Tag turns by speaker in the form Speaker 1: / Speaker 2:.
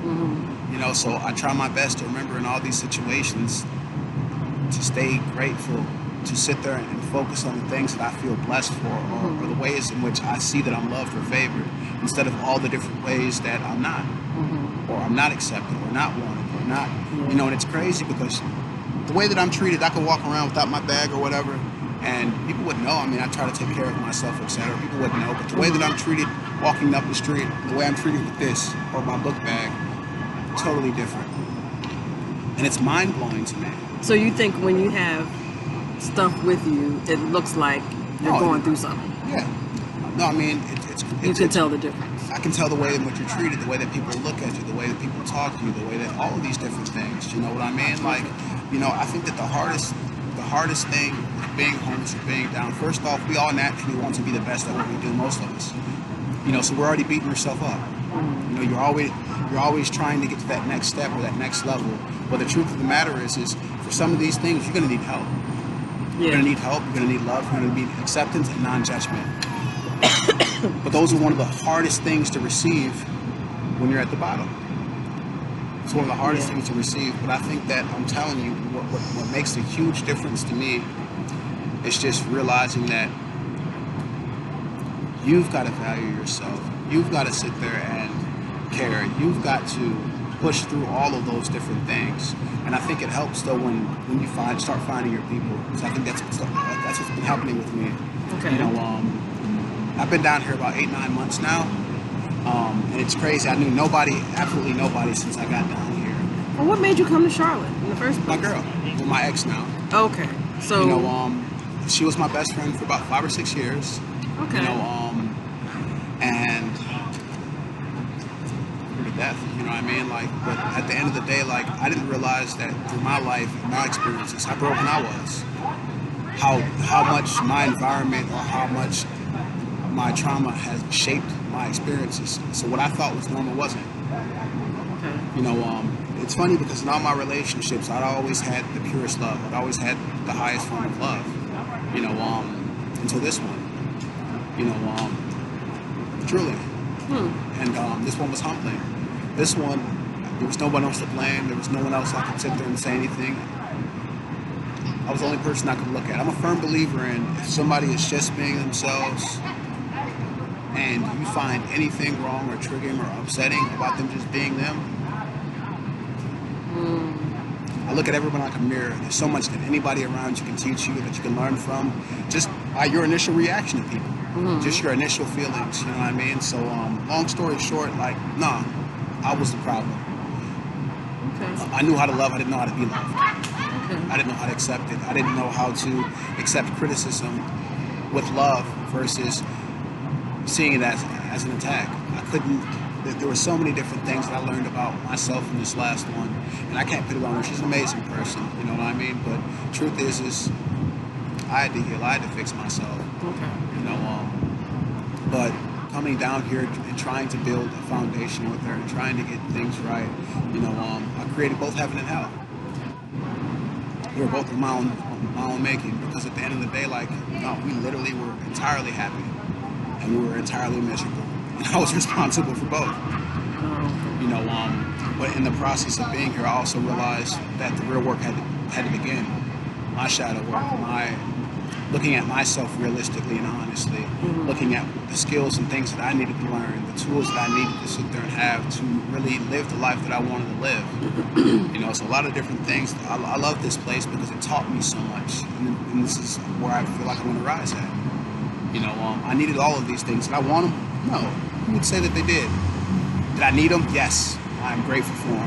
Speaker 1: You know, so I try my best to remember in all these situations to stay grateful, to sit there and focus on the things that I feel blessed for, or the ways in which I see that I'm loved or favored, instead of all the different ways that I'm not, or I'm not accepted, or not wanted, or not, you know. And it's crazy because the way that I'm treated, I could walk around without my bag or whatever, and people would know. I mean, I try to take care of myself, etc. People wouldn't know, but the way that I'm treated walking up the street, the way I'm treated with this or my book bag, totally different, and it's mind-blowing to me.
Speaker 2: So you think when you have stuff with you, it looks like you're going through something?
Speaker 1: Yeah. No, I mean,
Speaker 2: you can tell the difference.
Speaker 1: I can tell the way in which you're treated, the way that people look at you, the way that people talk to you, the way that all of these different things. You know what I mean? Like, you know, I think that the hardest thing with being homeless or being down, first off, we all naturally want to be the best at what we do, most of us. You know, so we're already beating yourself up. You know, you're always trying to get to that next step or that next level. But the truth of the matter is for some of these things, you're going to need help. You're going to need help. You're going to need love. You're going to need acceptance and non-judgment. But those are one of the hardest things to receive when you're at the bottom. It's one of the hardest things to receive. But I think that, I'm telling you, what makes a huge difference to me is just realizing that you've got to value yourself. You've got to sit there and care. You've got to push through all of those different things. And I think it helps though when you start finding your people. So I think that's what's been happening with me.
Speaker 2: Okay.
Speaker 1: You know, I've been down here about 8-9 months now, and it's crazy. I knew absolutely nobody since I got down here.
Speaker 2: Well, what made you come to Charlotte in the first place?
Speaker 1: My girl, well, my ex now.
Speaker 2: Okay, so
Speaker 1: you know, she was my best friend for about 5 or 6 years.
Speaker 2: Okay.
Speaker 1: You know, and to death. You know what I mean? Like, but at the end of the day, like, I didn't realize that through my life and my experiences, how broken I was, how much my environment or how much my trauma has shaped my experiences. So what I thought was normal wasn't.
Speaker 2: Okay.
Speaker 1: You know, it's funny because in all my relationships, I'd always had the purest love. I'd always had the highest form of love. You know, until this one. You know, truly. And this one was humbling. This one, there was no one else to blame. There was no one else I could sit there and say anything. I was the only person I could look at. I'm a firm believer in if somebody is just being themselves and you find anything wrong or triggering or upsetting about them just being them, I look at everyone like a mirror. There's so much that anybody around you can teach you, that you can learn from, just by your initial reaction to people, just your initial feelings, you know what I mean? So, long story short, like, nah, I was the problem.
Speaker 2: Okay.
Speaker 1: I knew how to love, I didn't know how to be loved.
Speaker 2: Okay.
Speaker 1: I didn't know how to accept it. I didn't know how to accept criticism with love versus seeing it as an attack. I couldn't. There were so many different things that I learned about myself in this last one, and I can't put it on her. She's an amazing person, you know what I mean? But truth is I had to heal. I had to fix myself.
Speaker 2: Okay.
Speaker 1: You know, but coming down here and trying to build a foundation with her and trying to get things right, you know, I created both heaven and hell. We were both of my own making, because at the end of the day, like, no, we literally were entirely happy and we were entirely miserable. And I was responsible for both. You know, but in the process of being here, I also realized that the real work had to begin. My shadow work, my looking at myself realistically and honestly, looking at the skills and things that I needed to learn, the tools that I needed to sit there and have to really live the life that I wanted to live. You know, it's a lot of different things. I love this place because it taught me so much, and this is where I feel like I want to rise at. You know, I needed all of these things. Did I want them? No. Who would say that they did? Did I need them? Yes. I'm grateful for them.